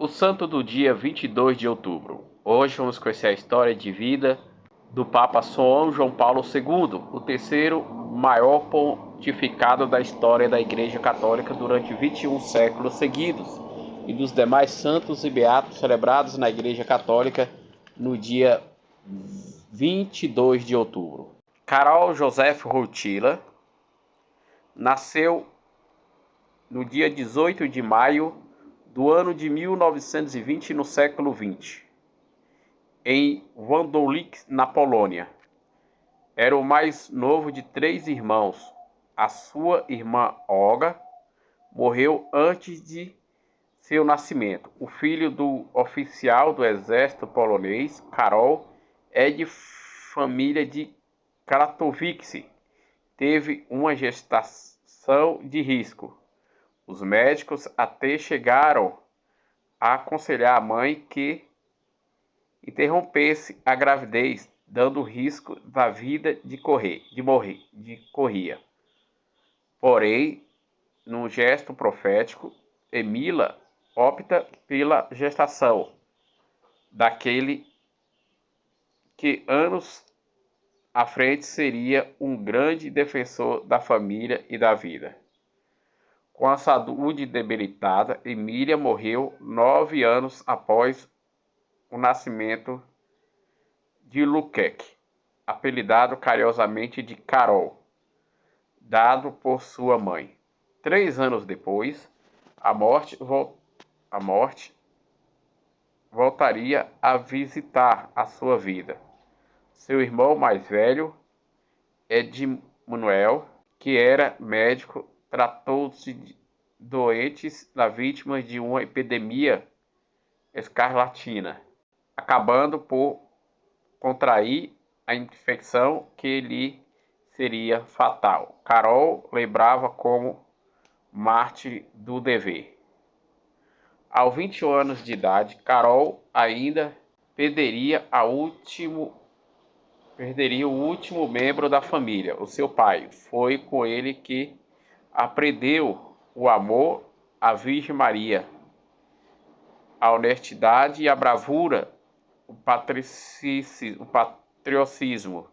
O santo do dia 22 de outubro. Hoje vamos conhecer a história de vida do Papa São João Paulo II, o terceiro maior pontificado da história da Igreja Católica durante 21 séculos seguidos, e dos demais santos e beatos celebrados na Igreja Católica no dia 22 de outubro. Carol Joseph Wojtyla nasceu no dia 18 de maio do ano de 1920, no século XX, em Wątowicz, na Polônia. Era o mais novo de 3 irmãos. A sua irmã Olga morreu antes de seu nascimento. O filho do oficial do exército polonês, Karol, é de família de Katowice. Teve uma gestação de risco. Os médicos até chegaram a aconselhar a mãe que interrompesse a gravidez, dando risco da vida de corria. Porém, num gesto profético, Emila opta pela gestação daquele que anos à frente seria um grande defensor da família e da vida. Com a saúde debilitada, Emília morreu 9 anos após o nascimento de Luquek, apelidado carinhosamente de Carol, dado por sua mãe. 3 anos depois, a morte voltaria a visitar a sua vida. Seu irmão mais velho, Edmanuel, que era médico, tratou-se de doentes da vítima de uma epidemia escarlatina, acabando por contrair a infecção que lhe seria fatal. Carol lembrava como mártir do dever. Aos 21 anos de idade, Carol ainda perderia o último membro da família, o seu pai. Foi com ele que aprendeu o amor à Virgem Maria, a honestidade e a bravura, o patriotismo.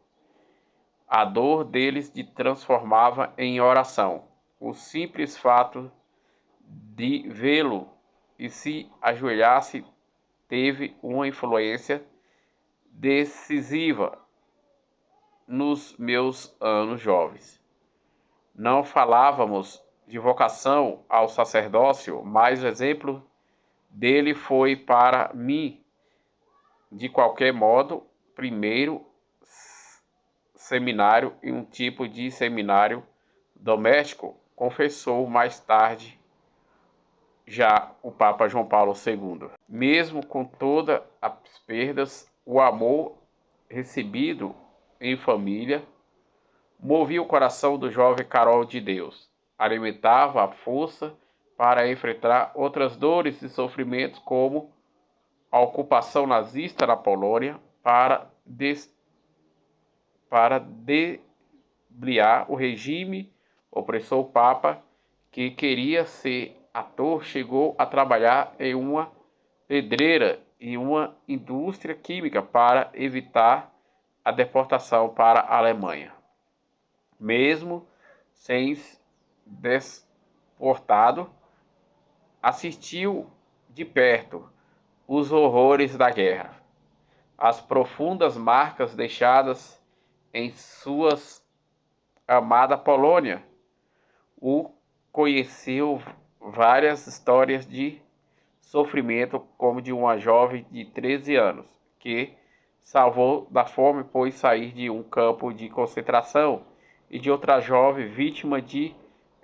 A dor deles de transformava em oração. O simples fato de vê-lo e se ajoelhasse teve uma influência decisiva nos meus anos jovens. Não falávamos de vocação ao sacerdócio, mas o exemplo dele foi para mim, de qualquer modo, primeiro seminário e um tipo de seminário doméstico, confessou mais tarde já o Papa João Paulo II. Mesmo com todas as perdas, o amor recebido em família movia o coração do jovem Carol de Deus, alimentava a força para enfrentar outras dores e sofrimentos, como a ocupação nazista na Polônia, para debilitar o regime opressor. O Papa, que queria ser ator, chegou a trabalhar em uma pedreira e uma indústria química para evitar a deportação para a Alemanha. Mesmo sem deportado, assistiu de perto os horrores da guerra, as profundas marcas deixadas em suas amada Polônia. O conheceu várias histórias de sofrimento, como de uma jovem de 13 anos que salvou da fome pois sair de um campo de concentração, e de outra jovem vítima de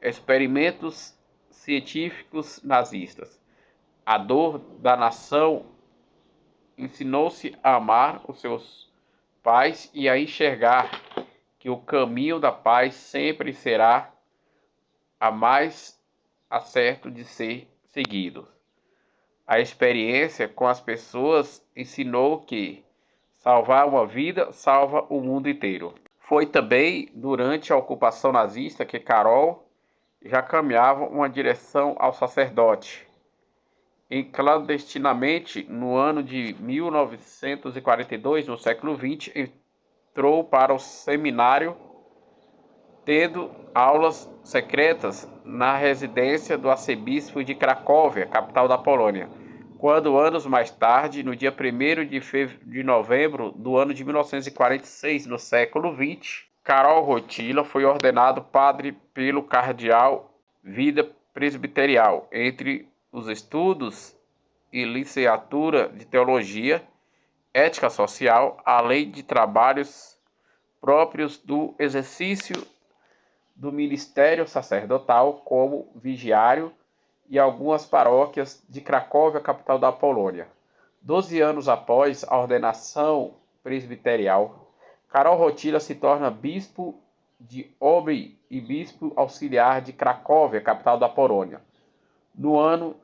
experimentos científicos nazistas. A dor da nação ensinou-se a amar os seus pais e a enxergar que o caminho da paz sempre será a mais certo de ser seguido. A experiência com as pessoas ensinou que salvar uma vida salva o mundo inteiro. Foi também durante a ocupação nazista que Carol já caminhava uma direção ao sacerdote. e clandestinamente, no ano de 1942, no século XX, entrou para o seminário, tendo aulas secretas na residência do arcebispo de Cracóvia, capital da Polônia, quando anos mais tarde, no dia 1º de novembro do ano de 1946, no século XX, Karol Wojtyła foi ordenado padre pelo cardeal Vida Presbiterial. Entre os estudos e licenciatura de teologia, ética social, além de trabalhos próprios do exercício do ministério sacerdotal como vigário e algumas paróquias de Cracóvia, capital da Polônia. 12 anos após a ordenação presbiterial, Karol Wojtyła se torna bispo de Oby e bispo auxiliar de Cracóvia, capital da Polônia. No ano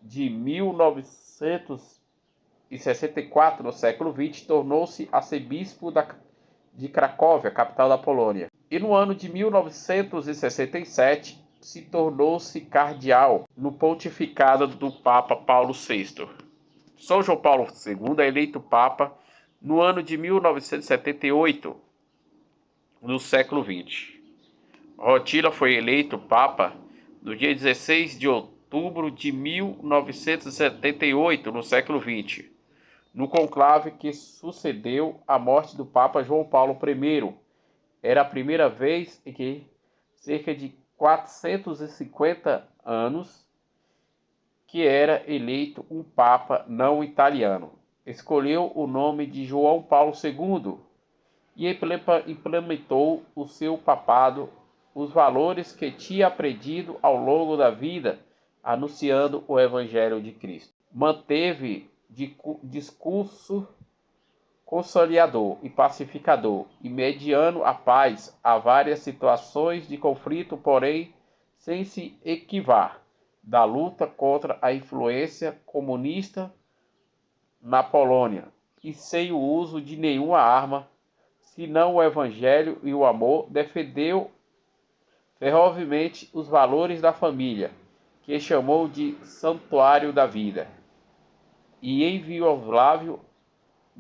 de 1964, no século XX, tornou-se arcebispo de Cracóvia, capital da Polônia. E no ano de 1967, se tornou-se cardeal no pontificado do Papa Paulo VI. São João Paulo II é eleito Papa no ano de 1978, no século XX. Wojtyła foi eleito Papa no dia 16 de outubro de 1978, no século XX, no conclave que sucedeu a morte do Papa João Paulo I. Era a primeira vez em que, cerca de 450 anos, que era eleito um Papa não italiano. Escolheu o nome de João Paulo II e implementou o seu papado os valores que tinha aprendido ao longo da vida, anunciando o Evangelho de Cristo. Manteve discurso conciliador e pacificador, e mediando a paz a várias situações de conflito, porém sem se esquivar da luta contra a influência comunista na Polônia, e sem o uso de nenhuma arma, senão o Evangelho e o amor. Defendeu ferozmente os valores da família, que chamou de santuário da vida, e inviolável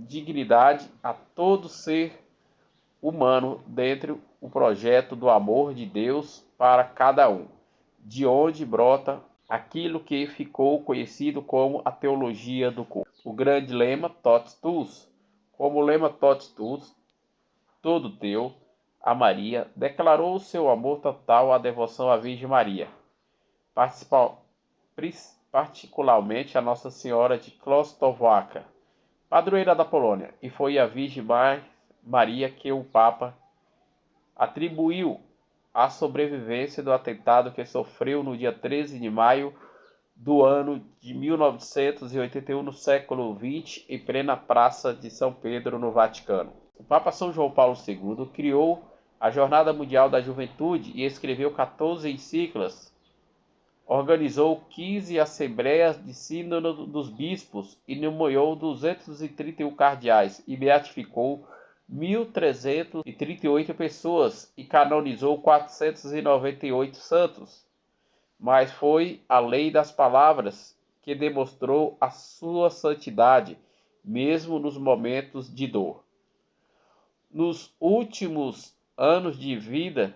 dignidade a todo ser humano dentro do projeto do amor de Deus para cada um, de onde brota aquilo que ficou conhecido como a teologia do corpo. O grande lema Totus Tuus, como lema Totus Tuus, todo teu, a Maria, declarou o seu amor total à devoção à Virgem Maria, particularmente a Nossa Senhora de Klostowaca, padroeira da Polônia, e foi a Virgem Maria que o Papa atribuiu a sobrevivência do atentado que sofreu no dia 13 de maio do ano de 1981, no século XX, em plena Praça de São Pedro, no Vaticano. O Papa São João Paulo II criou a Jornada Mundial da Juventude e escreveu 14 encíclicas, organizou 15 assembleias de sínodo dos bispos e nomeou 231 cardeais e beatificou 1.338 pessoas e canonizou 498 santos. Mas foi a lei das palavras que demonstrou a sua santidade, mesmo nos momentos de dor. Nos últimos anos de vida,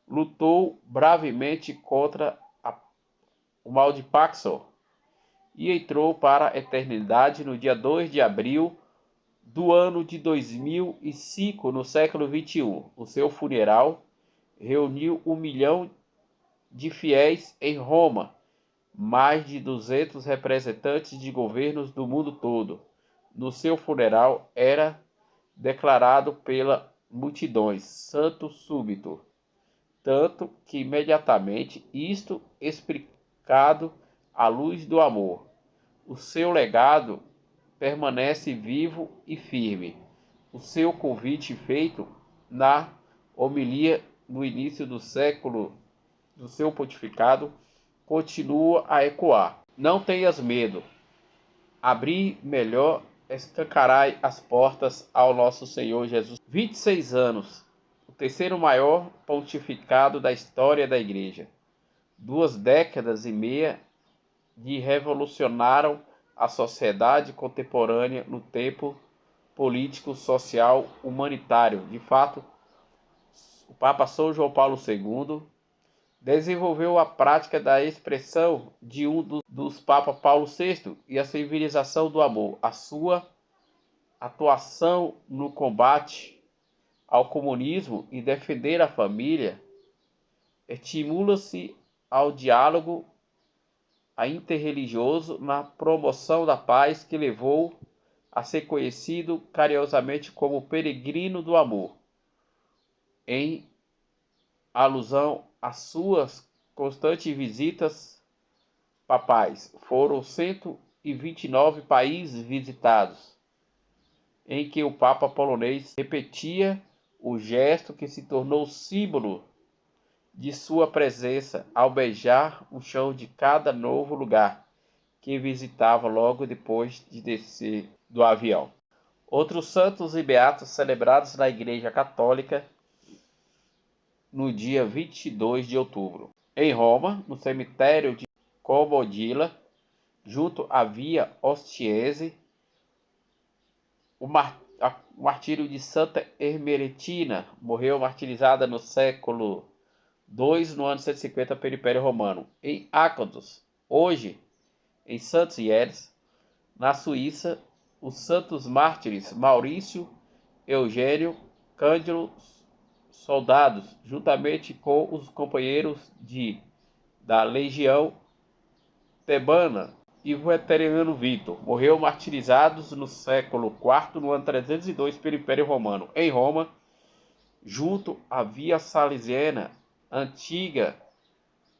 lutou bravemente contra o mal de Paxo e entrou para a eternidade no dia 2 de abril do ano de 2005, no século XXI. O seu funeral reuniu 1 milhão de fiéis em Roma, mais de 200 representantes de governos do mundo todo. No seu funeral era declarado pela multidões santo súbito, tanto que imediatamente isto explicado à luz do amor. O seu legado permanece vivo e firme. O seu convite feito na homilia no início do século do seu pontificado continua a ecoar. Não tenhas medo. Abri melhor, escancarai as portas ao nosso Senhor Jesus. 26 anos, o terceiro maior pontificado da história da Igreja. 2 décadas e meia de revolucionaram a sociedade contemporânea no tempo político, social, humanitário. De fato, o Papa São João Paulo II desenvolveu a prática da expressão de um dos Papa Paulo VI e a civilização do amor. A sua atuação no combate ao comunismo e defender a família estimula-se ao diálogo interreligioso na promoção da paz, que levou a ser conhecido carinhosamente como Peregrino do Amor, em alusão às suas constantes visitas papais. Foram 129 países visitados, em que o Papa polonês repetia o gesto que se tornou símbolo de sua presença ao beijar o chão de cada novo lugar que visitava logo depois de descer do avião. Outros santos e beatos celebrados na Igreja Católica no dia 22 de outubro. Em Roma, no cemitério de Comodilla, junto à Via Ostiese, o martírio de Santa Hermeretina, morreu martirizada no século II, no ano 150 pelo Império Romano. Em Ácados, hoje em Saint-Yves, na Suíça, os santos mártires Maurício, Eugênio, Cândido, soldados, juntamente com os companheiros da Legião Tebana e Veteriano Vitor, morreu martirizados no século IV, no ano 302 pelo Império Romano. Em Roma, junto à Via Salesiana, antiga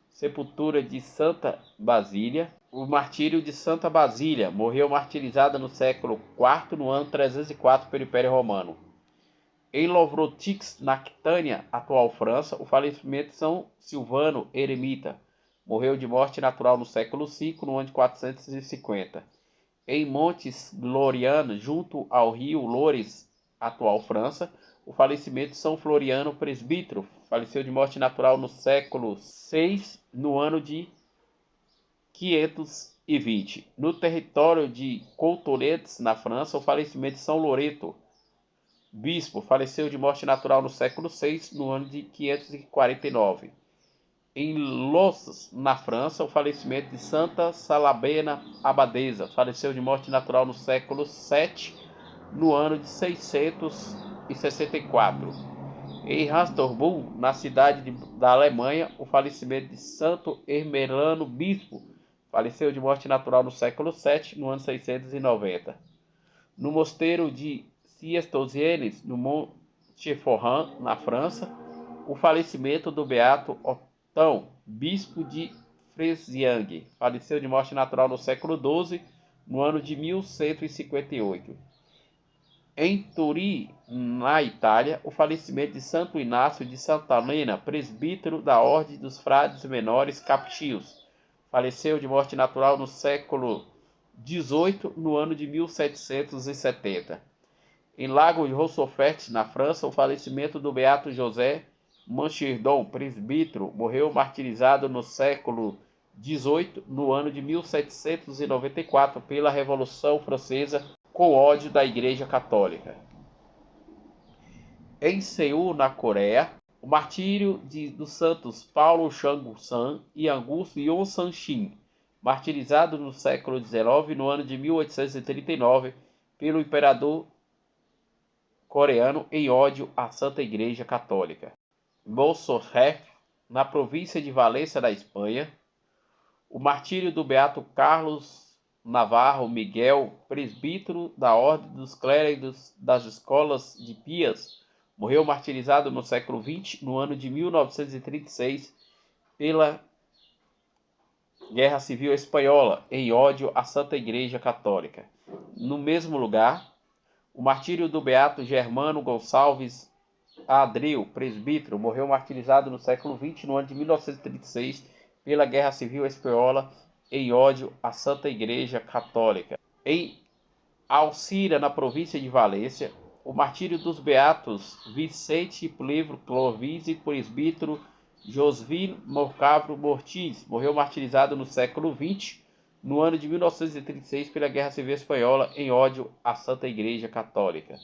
sepultura de Santa Basília, o martírio de Santa Basília, morreu martirizada no século IV, no ano 304 pelo Império Romano. Em Lovretix, na Aquitânia, atual França, o falecimento de São Silvano Eremita, morreu de morte natural no século V, no ano de 450. Em Montes Glorianos, junto ao rio Loures, atual França, o falecimento de São Floriano Presbítero, faleceu de morte natural no século VI, no ano de 520. No território de Coutoletes, na França, o falecimento de São Loreto Bispo, faleceu de morte natural no século VI, no ano de 549. Em Losses, na França, o falecimento de Santa Salabena Abadesa, faleceu de morte natural no século VII, no ano de 664. Em Rastorbum, na cidade da Alemanha, o falecimento de Santo Hermelano Bispo, faleceu de morte natural no século VII, no ano 690. No mosteiro de Ciestosienes, no Monte Forran, na França, o falecimento do beato Otão, bispo de Fresiang, faleceu de morte natural no século XII, no ano de 1158. Em Turi, na Itália, o falecimento de Santo Inácio de Santa Helena, presbítero da Ordem dos Frades Menores Capuchinhos, faleceu de morte natural no século XVIII, no ano de 1770. Em Lago de Rossofert, na França, o falecimento do beato José Mancherdon, presbítero, morreu martirizado no século XVIII, no ano de 1794, pela Revolução Francesa, com ódio da Igreja Católica. Em Seul, na Coreia, o martírio dos santos Paulo Chang-san e Augusto Yon-san-shin, martirizado no século XIX, no ano de 1839, pelo imperador coreano em ódio à Santa Igreja Católica. Montsorrat, na província de Valência, da Espanha, o martírio do beato Carlos Navarro Miguel, presbítero da Ordem dos Clérigos das Escolas de Pias, morreu martirizado no século XX, no ano de 1936, pela Guerra Civil Espanhola, em ódio à Santa Igreja Católica. No mesmo lugar, o martírio do beato Germano Gonçalves Adreu, presbítero, morreu martirizado no século XX, no ano de 1936, pela Guerra Civil Espanhola, em ódio à Santa Igreja Católica. Em Alcira, na província de Valência, o martírio dos beatos Vicente Plevro Clovis e presbítero Josvin Morcavro Mortis, morreu martirizado no século XX, no ano de 1936 pela Guerra Civil Espanhola em ódio à Santa Igreja Católica.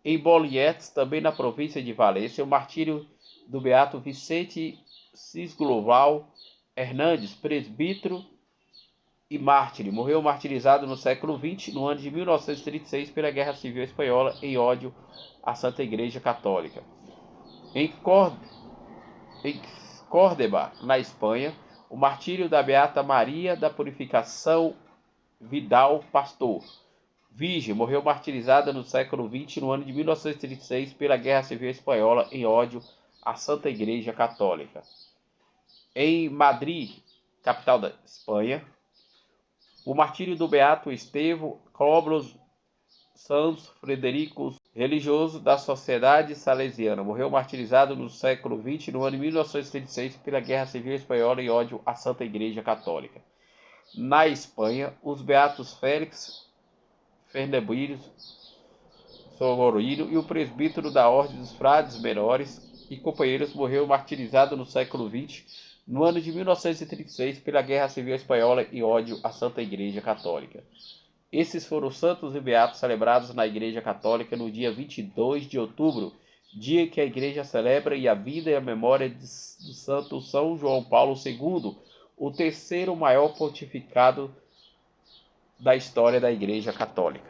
Em Bolietes, também na província de Valência, o martírio do beato Vicente Cisgloval Hernandes, presbítero e mártir, morreu martirizado no século XX, no ano de 1936 pela Guerra Civil Espanhola em ódio à Santa Igreja Católica. Em Córdoba, na Espanha, o martírio da Beata Maria da Purificação Vidal Pastor, virgem, morreu martirizada no século XX, no ano de 1936, pela Guerra Civil Espanhola, em ódio à Santa Igreja Católica. Em Madrid, capital da Espanha, o martírio do beato Estevão Coblos Santos Frederico, religioso da Sociedade Salesiana, morreu martirizado no século XX, no ano de 1936, pela Guerra Civil Espanhola em ódio à Santa Igreja Católica. Na Espanha, os beatos Félix Fernandino Sogorino e o presbítero da Ordem dos Frades Menores e Companheiros morreu martirizado no século XX, no ano de 1936, pela Guerra Civil Espanhola em ódio à Santa Igreja Católica. Esses foram os santos e beatos celebrados na Igreja Católica no dia 22 de outubro, dia que a Igreja celebra a vida e a memória do Santo São João Paulo II, o terceiro maior pontificado da história da Igreja Católica.